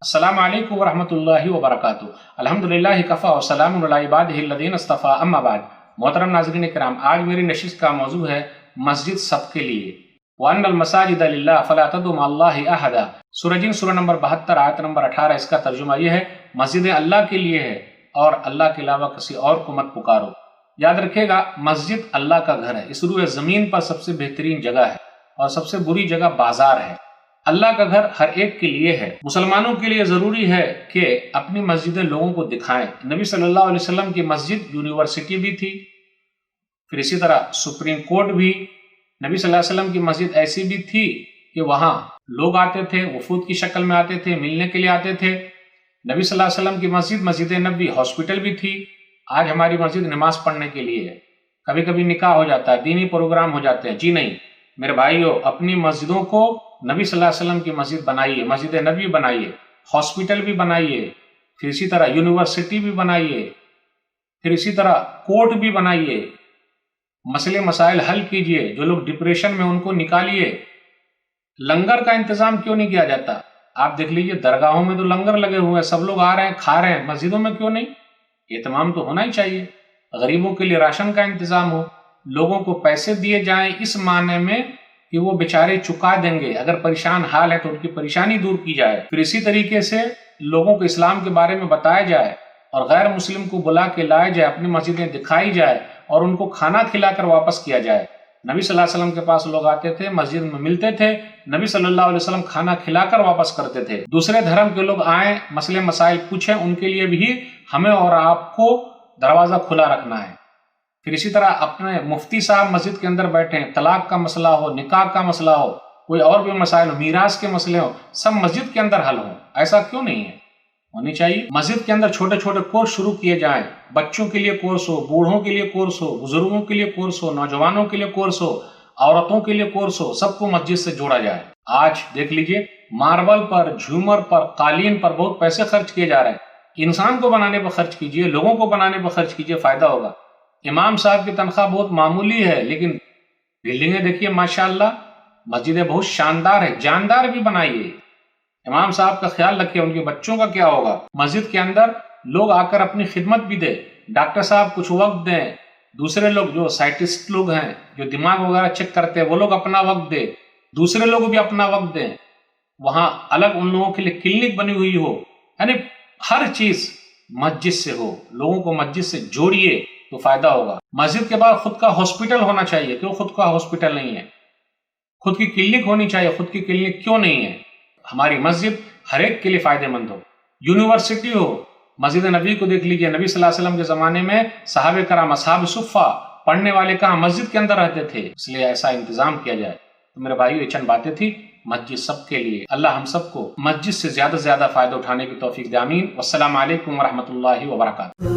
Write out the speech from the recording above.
السلام علیکم ورحمۃ اللہ وبرکاتہ۔ الحمدللہ کفا وسلام علی عبادہ الذین اصطفیٰ، اما بعد۔ محترم ناظرین کرام، آج میری نشست کا موضوع ہے مسجد سب کے لیے۔ وَأَنَّ الْمَسَاجِدَ لِلَّهِ فَلَا تَدْعُوا مَعَ اللَّهِ أَحَدًا۔ سورہ جن سورہ نمبر 72 آیت نمبر 18، اس کا ترجمہ یہ ہے مسجدیں اللہ کے لیے ہے اور اللہ کے علاوہ کسی اور کو مت پکارو۔ یاد رکھے گا، مسجد اللہ کا گھر ہے، اس روئے زمین پر سب سے بہترین جگہ ہے اور سب سے بری جگہ بازار ہے۔ اللہ کا گھر ہر ایک کے لیے ہے۔ مسلمانوں کے لیے ضروری ہے کہ اپنی مسجدیں لوگوں کو دکھائیں۔ نبی صلی اللہ علیہ وسلم کی مسجد یونیورسٹی بھی تھی، پھر اسی طرح سپریم کورٹ بھی۔ نبی صلی اللہ علیہ وسلم کی مسجد ایسی بھی تھی کہ وہاں لوگ آتے تھے، وفود کی شکل میں آتے تھے، ملنے کے لیے آتے تھے۔ نبی صلی اللہ علیہ وسلم کی مسجد نبوی ہاسپٹل بھی تھی۔ آج ہماری مسجد نماز پڑھنے کے لیے ہے، کبھی کبھی نکاح ہو جاتا ہے، دینی پروگرام ہو جاتے ہیں۔ جی نہیں میرے بھائیو، اپنی مسجدوں کو نبی صلی اللہ علیہ وسلم کی مسجد بنائیے، مسجد نبوی بنائیے، ہاسپٹل بھی بنائیے، پھر اسی طرح یونیورسٹی بھی بنائیے، پھر اسی طرح کورٹ بھی بنائیے۔ مسئلے مسائل حل کیجئے، جو لوگ ڈپریشن میں ان کو نکالیے۔ لنگر کا انتظام کیوں نہیں کیا جاتا؟ آپ دیکھ لیجئے، درگاہوں میں تو لنگر لگے ہوئے ہیں، سب لوگ آ رہے ہیں کھا رہے ہیں، مسجدوں میں کیوں نہیں؟ اہتمام تو ہونا ہی چاہیے۔ غریبوں کے لیے راشن کا انتظام ہو، لوگوں کو پیسے دیے جائیں اس معنی میں کہ وہ بیچارے چکا دیں گے، اگر پریشان حال ہے تو ان کی پریشانی دور کی جائے۔ پھر اسی طریقے سے لوگوں کو اسلام کے بارے میں بتایا جائے اور غیر مسلم کو بلا کے لائے جائے، اپنی مسجدیں دکھائی جائے اور ان کو کھانا کھلا کر واپس کیا جائے۔ نبی صلی اللہ علیہ وسلم کے پاس لوگ آتے تھے، مسجد میں ملتے تھے، نبی صلی اللہ علیہ وسلم کھانا کھلا کر واپس کرتے تھے۔ دوسرے دھرم کے لوگ آئیں، مسئلے مسائل پوچھیں، ان کے لیے بھی ہمیں اور آپ کو دروازہ کھلا رکھنا ہے۔ پھر اسی طرح اپنے مفتی صاحب مسجد کے اندر بیٹھیں، طلاق کا مسئلہ ہو، نکاح کا مسئلہ ہو، کوئی اور بھی مسائل ہو، میراث کے مسئلے ہو، سب مسجد کے اندر حل ہوں۔ ایسا کیوں نہیں ہے؟ ہونی چاہیے۔ مسجد کے اندر چھوٹے چھوٹے کورس شروع کیے جائیں، بچوں کے لیے کورس ہو، بوڑھوں کے لیے کورس ہو، بزرگوں کے لیے کورس ہو، نوجوانوں کے لیے کورس ہو، عورتوں کے لیے کورس ہو، سب کو مسجد سے جوڑا جائے۔ آج دیکھ لیجئے، ماربل پر، جھومر پر، قالین پر بہت پیسے خرچ کیے جا رہے ہیں۔ انسان کو بنانے پر خرچ کیجئے، لوگوں کو بنانے پر خرچ کیجئے، فائدہ ہوگا۔ امام صاحب کی تنخواہ بہت معمولی ہے، لیکن بلڈنگیں دیکھیے ماشاءاللہ، مسجدیں بہت شاندار ہے، جاندار بھی بنائیے۔ امام صاحب کا خیال رکھیے، ان کے بچوں کا کیا ہوگا؟ مسجد کے اندر لوگ آ کر اپنی خدمت بھی دیں، ڈاکٹر صاحب کچھ وقت دیں، دوسرے لوگ جو سائنٹسٹ لوگ ہیں، جو دماغ وغیرہ چیک کرتے ہیں، وہ لوگ اپنا وقت دیں، دوسرے لوگ بھی اپنا وقت دیں۔ وہاں الگ ان لوگوں کے لیے کلینک بنی ہوئی ہو، یعنی ہر چیز مسجد سے ہو، لوگوں کو مسجد سے جوڑیے تو فائدہ ہوگا۔ مسجد کے بعد خود کا ہاسپٹل ہونا چاہیے، کیوں خود کا ہاسپٹل نہیں ہے؟ خود کی کلینک ہونی چاہیے، خود کی کلینک کیوں نہیں ہے؟ ہماری مسجد ہر ایک کے لیے فائدہ مند ہو۔ یونیورسٹی ہو، مسجد نبوی کو دیکھ لیجئے، نبی صلی اللہ علیہ وسلم کے زمانے میں صحابہ کرام اصحاب صفہ پڑھنے والے کہاں؟ مسجد کے اندر رہتے تھے، اس لیے ایسا انتظام کیا جائے۔ تو میرے بھائیو، یہ چند باتیں تھی مسجد سب کے لیے۔ اللہ ہم سب کو مسجد سے زیادہ سے زیادہ فائدہ اٹھانے کی توفیق دے، آمین۔ والسلام علیکم ورحمۃ اللہ وبرکاتہ۔